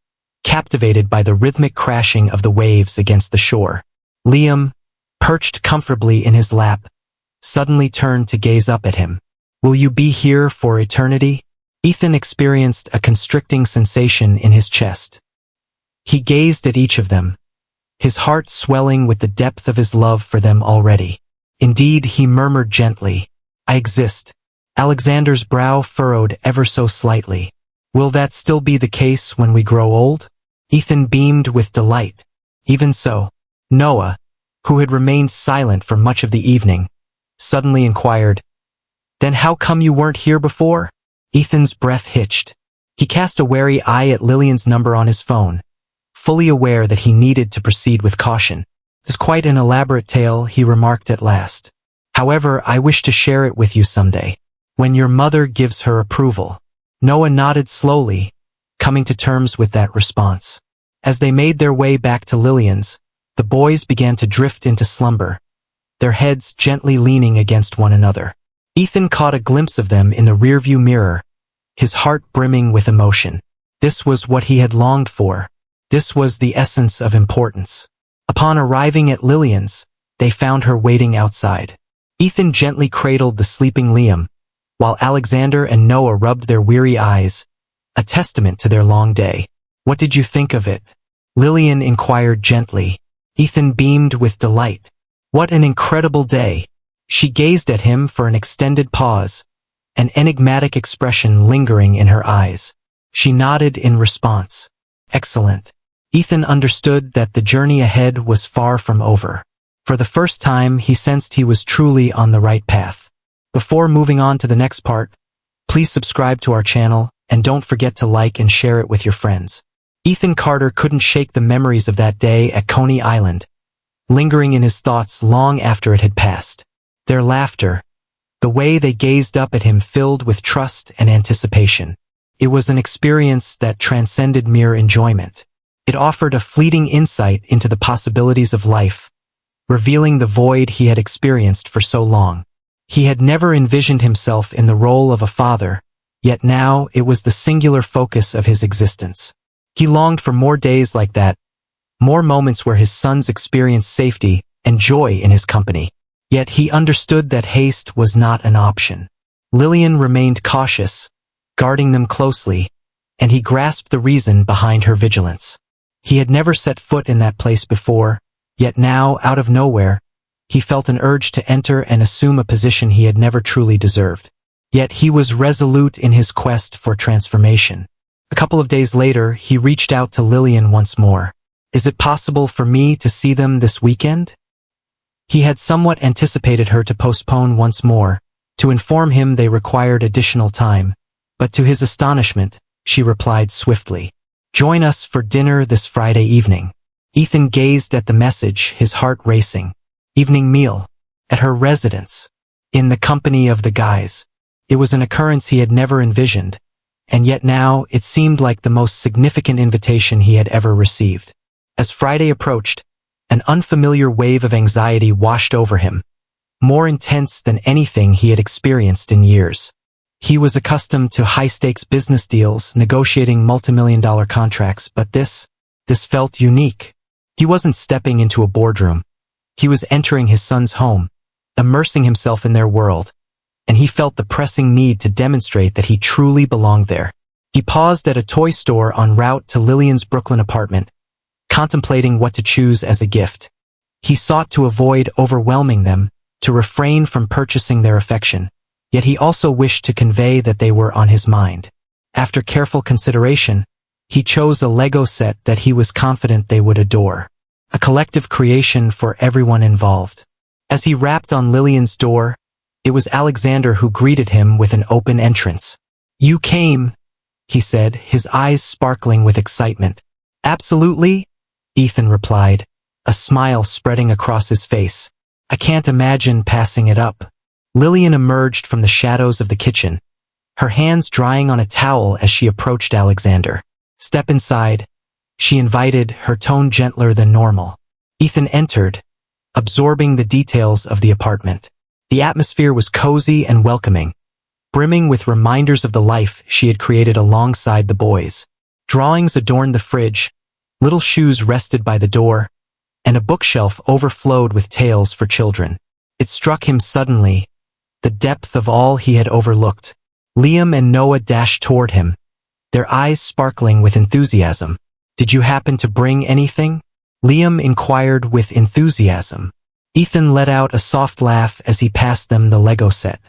captivated by the rhythmic crashing of the waves against the shore. Liam, perched comfortably in his lap, suddenly turned to gaze up at him. "Will you be here for eternity?" Ethan experienced a constricting sensation in his chest. He gazed at each of them, his heart swelling with the depth of his love for them already. Indeed, he murmured gently, "I exist." Alexander's brow furrowed ever so slightly. "Will that still be the case when we grow old?" Ethan beamed with delight. Even so, Noah, who had remained silent for much of the evening, suddenly inquired, "Then how come you weren't here before?" Ethan's breath hitched. He cast a wary eye at Lillian's number on his phone, fully aware that he needed to proceed with caution. "It's quite an elaborate tale," he remarked at last. "However, I wish to share it with you someday, when your mother gives her approval." Noah nodded slowly, coming to terms with that response. As they made their way back to Lillian's, the boys began to drift into slumber, their heads gently leaning against one another. Ethan caught a glimpse of them in the rearview mirror, his heart brimming with emotion. This was what he had longed for. This was the essence of importance. Upon arriving at Lillian's, they found her waiting outside. Ethan gently cradled the sleeping Liam, while Alexander and Noah rubbed their weary eyes, a testament to their long day. "What did you think of it?" Lillian inquired gently. Ethan beamed with delight. "What an incredible day!" She gazed at him for an extended pause, an enigmatic expression lingering in her eyes. She nodded in response. "Excellent." Ethan understood that the journey ahead was far from over. For the first time, he sensed he was truly on the right path. Before moving on to the next part, please subscribe to our channel, and don't forget to like and share it with your friends. Ethan Carter couldn't shake the memories of that day at Coney Island, lingering in his thoughts long after it had passed. Their laughter, the way they gazed up at him filled with trust and anticipation. It was an experience that transcended mere enjoyment. It offered a fleeting insight into the possibilities of life, revealing the void he had experienced for so long. He had never envisioned himself in the role of a father, yet now it was the singular focus of his existence. He longed for more days like that, more moments where his sons experienced safety and joy in his company. Yet he understood that haste was not an option. Lillian remained cautious, guarding them closely, and he grasped the reason behind her vigilance. He had never set foot in that place before, yet now, out of nowhere, he felt an urge to enter and assume a position he had never truly deserved. Yet he was resolute in his quest for transformation. A couple of days later, he reached out to Lillian once more. "Is it possible for me to see them this weekend?" He had somewhat anticipated her to postpone once more, to inform him they required additional time, but to his astonishment, she replied swiftly, "Join us for dinner this Friday evening." Ethan gazed at the message, his heart racing. Evening meal, at her residence, in the company of the guys. It was an occurrence he had never envisioned, and yet now it seemed like the most significant invitation he had ever received. As Friday approached, an unfamiliar wave of anxiety washed over him, more intense than anything he had experienced in years. He was accustomed to high-stakes business deals, negotiating multimillion-dollar contracts, but this felt unique. He wasn't stepping into a boardroom. He was entering his son's home, immersing himself in their world, and he felt the pressing need to demonstrate that he truly belonged there. He paused at a toy store en route to Lillian's Brooklyn apartment, contemplating what to choose as a gift. He sought to avoid overwhelming them, to refrain from purchasing their affection. yet he also wished to convey that they were on his mind. After careful consideration, he chose a Lego set that he was confident they would adore. A collective creation for everyone involved. As he rapped on Lillian's door, it was Alexander who greeted him with an open entrance. "You came," he said, his eyes sparkling with excitement. "Absolutely," Ethan replied, a smile spreading across his face. "I can't imagine passing it up." Lillian emerged from the shadows of the kitchen, her hands drying on a towel as she approached Alexander. "Step inside," she invited, her tone gentler than normal. Ethan entered, absorbing the details of the apartment. The atmosphere was cozy and welcoming, brimming with reminders of the life she had created alongside the boys. Drawings adorned the fridge, little shoes rested by the door, and a bookshelf overflowed with tales for children. It struck him suddenly, the depth of all he had overlooked. Liam and Noah dashed toward him, their eyes sparkling with enthusiasm. "Did you happen to bring anything?" Liam inquired with enthusiasm. Ethan let out a soft laugh as he passed them the Lego set.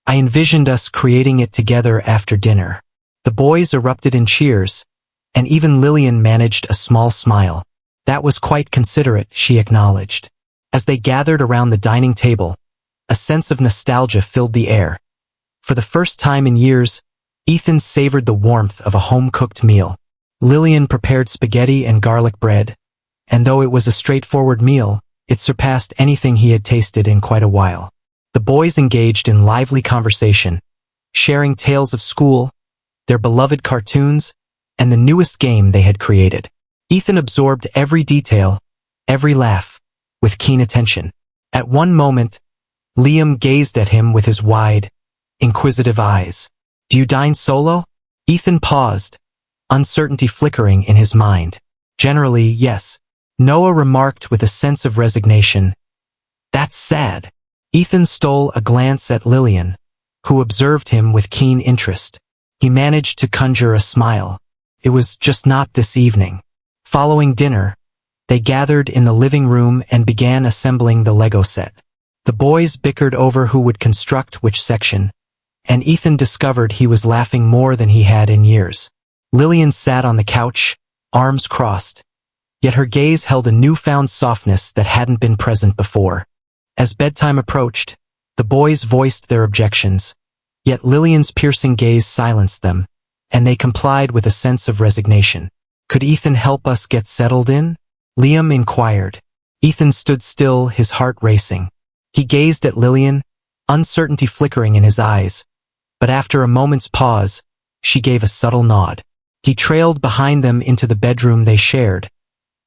"I envisioned us creating it together after dinner." The boys erupted in cheers, and even Lillian managed a small smile. "That was quite considerate," she acknowledged. As they gathered around the dining table, a sense of nostalgia filled the air. For the first time in years, Ethan savored the warmth of a home-cooked meal. Lillian prepared spaghetti and garlic bread, and though it was a straightforward meal, it surpassed anything he had tasted in quite a while. The boys engaged in lively conversation, sharing tales of school, their beloved cartoons, and the newest game they had created. Ethan absorbed every detail, every laugh, with keen attention. At one moment, Liam gazed at him with his wide, inquisitive eyes. "Do you dine solo?" Ethan paused, uncertainty flickering in his mind. "Generally, yes," Noah remarked with a sense of resignation. "That's sad." Ethan stole a glance at Lillian, who observed him with keen interest. He managed to conjure a smile. It was just not this evening. Following dinner, they gathered in the living room and began assembling the Lego set. The boys bickered over who would construct which section, and Ethan discovered he was laughing more than he had in years. Lillian sat on the couch, arms crossed, yet her gaze held a newfound softness that hadn't been present before. As bedtime approached, the boys voiced their objections, yet Lillian's piercing gaze silenced them, and they complied with a sense of resignation. "Could Ethan help us get settled in?" Liam inquired. Ethan stood still, his heart racing. He gazed at Lillian, uncertainty flickering in his eyes, but after a moment's pause, she gave a subtle nod. He trailed behind them into the bedroom they shared,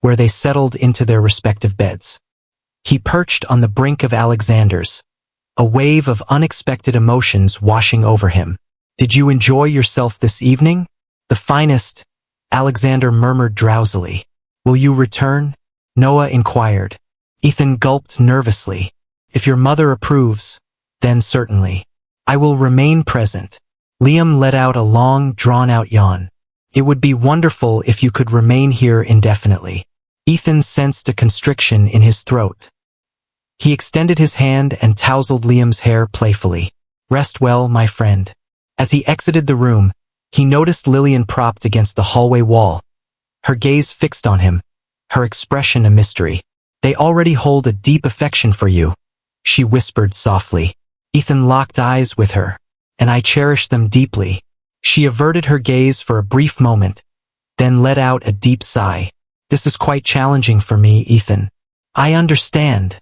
where they settled into their respective beds. He perched on the brink of Alexander's, a wave of unexpected emotions washing over him. "Did you enjoy yourself this evening?" "The finest," Alexander murmured drowsily. "Will you return?" Noah inquired. Ethan gulped nervously. "If your mother approves, then certainly. I will remain present." Liam let out a long, drawn-out yawn. "It would be wonderful if you could remain here indefinitely." Ethan sensed a constriction in his throat. He extended his hand and tousled Liam's hair playfully. "Rest well, my friend." As he exited the room, he noticed Lillian propped against the hallway wall, her gaze fixed on him, her expression a mystery. "They already hold a deep affection for you," she whispered softly. Ethan locked eyes with her. "And I cherish them deeply." She averted her gaze for a brief moment, then let out a deep sigh. "This is quite challenging for me, Ethan." "I understand,"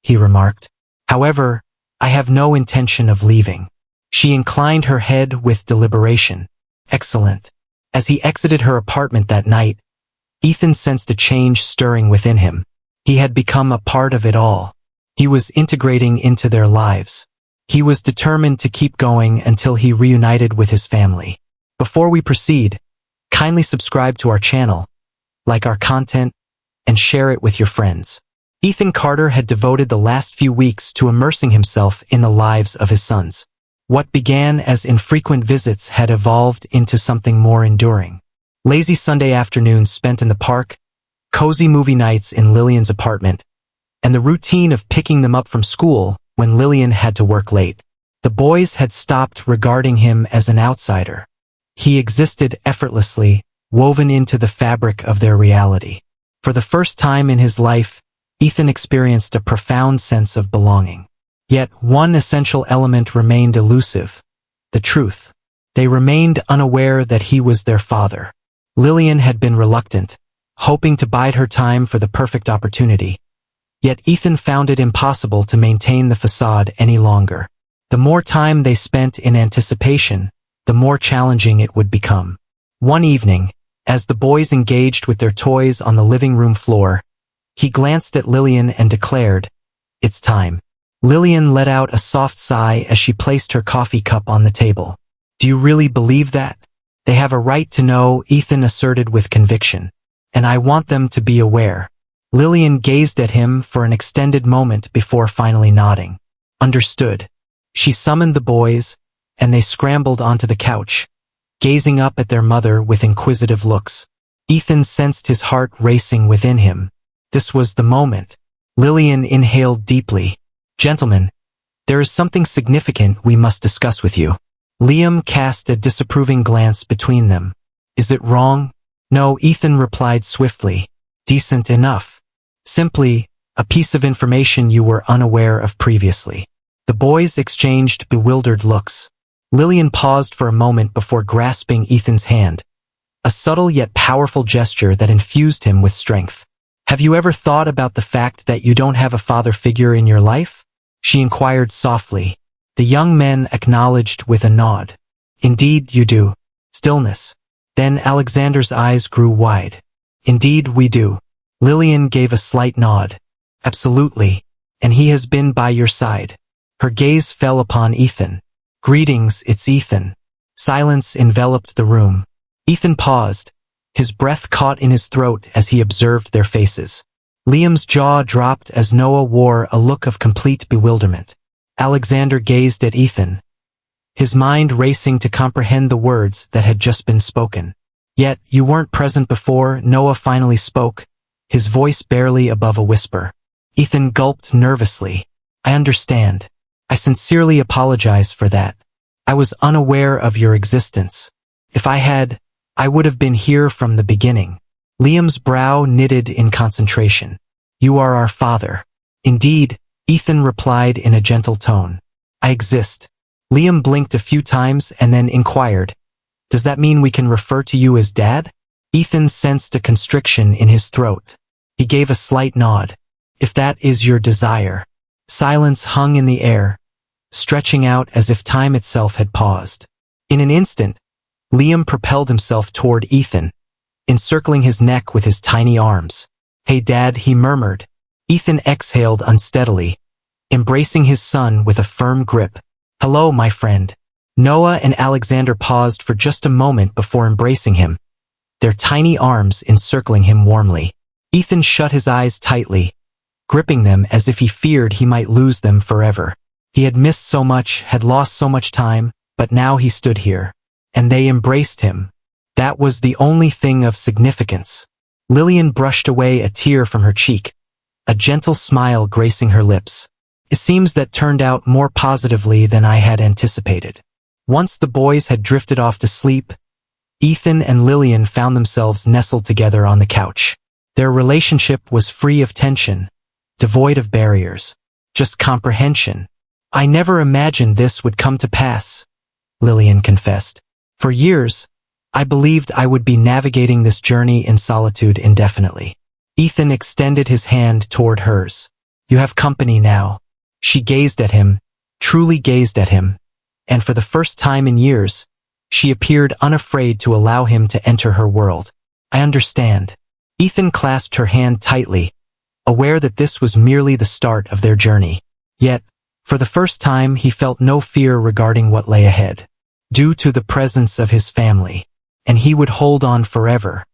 he remarked. "However, I have no intention of leaving." She inclined her head with deliberation. "Excellent." As he exited her apartment that night, Ethan sensed a change stirring within him. He had become a part of it all. He was integrating into their lives. He was determined to keep going until he reunited with his family. Before we proceed, kindly subscribe to our channel, like our content, and share it with your friends. Ethan Carter had devoted the last few weeks to immersing himself in the lives of his sons. What began as infrequent visits had evolved into something more enduring. Lazy Sunday afternoons spent in the park, cozy movie nights in Lillian's apartment, and the routine of picking them up from school when Lillian had to work late. The boys had stopped regarding him as an outsider. He existed effortlessly, woven into the fabric of their reality. For the first time in his life, Ethan experienced a profound sense of belonging. Yet one essential element remained elusive: the truth. They remained unaware that he was their father. Lillian had been reluctant, hoping to bide her time for the perfect opportunity. Yet Ethan found it impossible to maintain the facade any longer. The more time they spent in anticipation, the more challenging it would become. One evening, as the boys engaged with their toys on the living room floor, he glanced at Lillian and declared, "It's time." Lillian let out a soft sigh as she placed her coffee cup on the table. "Do you really believe that?" "They have a right to know," Ethan asserted with conviction. "And I want them to be aware." Lillian gazed at him for an extended moment before finally nodding. "Understood." She summoned the boys, and they scrambled onto the couch, gazing up at their mother with inquisitive looks. Ethan sensed his heart racing within him. This was the moment. Lillian inhaled deeply. "Gentlemen, there is something significant we must discuss with you." Liam cast a disapproving glance between them. "Is it wrong?" "No," Ethan replied swiftly. "Decent enough. Simply, a piece of information you were unaware of previously." The boys exchanged bewildered looks. Lillian paused for a moment before grasping Ethan's hand, a subtle yet powerful gesture that infused him with strength. "Have you ever thought about the fact that you don't have a father figure in your life?" she inquired softly. The young men acknowledged with a nod. "Indeed you do." Stillness. Then Alexander's eyes grew wide. "Indeed we do." Lillian gave a slight nod. "Absolutely. And he has been by your side." Her gaze fell upon Ethan. "Greetings, it's Ethan." Silence enveloped the room. Ethan paused, his breath caught in his throat as he observed their faces. Liam's jaw dropped as Noah wore a look of complete bewilderment. Alexander gazed at Ethan, his mind racing to comprehend the words that had just been spoken. "Yet, you weren't present before," Noah finally spoke, his voice barely above a whisper. Ethan gulped nervously. "I understand. I sincerely apologize for that. I was unaware of your existence. If I had, I would have been here from the beginning." Liam's brow knitted in concentration. "You are our father." "Indeed," Ethan replied in a gentle tone. "I exist." Liam blinked a few times and then inquired, "Does that mean we can refer to you as Dad?" Ethan sensed a constriction in his throat. He gave a slight nod. "If that is your desire." Silence hung in the air, stretching out as if time itself had paused. In an instant, Liam propelled himself toward Ethan, encircling his neck with his tiny arms. "Hey Dad," he murmured. Ethan exhaled unsteadily, embracing his son with a firm grip. "Hello, my friend." Noah and Alexander paused for just a moment before embracing him, their tiny arms encircling him warmly. Ethan shut his eyes tightly, gripping them as if he feared he might lose them forever. He had missed so much, had lost so much time, but now he stood here, and they embraced him. That was the only thing of significance. Lillian brushed away a tear from her cheek, a gentle smile gracing her lips. "It seems that turned out more positively than I had anticipated." Once the boys had drifted off to sleep, Ethan and Lillian found themselves nestled together on the couch. Their relationship was free of tension, devoid of barriers, just comprehension. "I never imagined this would come to pass," Lillian confessed. "For years, I believed I would be navigating this journey in solitude indefinitely." Ethan extended his hand toward hers. "You have company now." She gazed at him, truly gazed at him, and for the first time in years, she appeared unafraid to allow him to enter her world. "I understand." Ethan clasped her hand tightly, aware that this was merely the start of their journey. Yet, for the first time, he felt no fear regarding what lay ahead, due to the presence of his family, and he would hold on forever.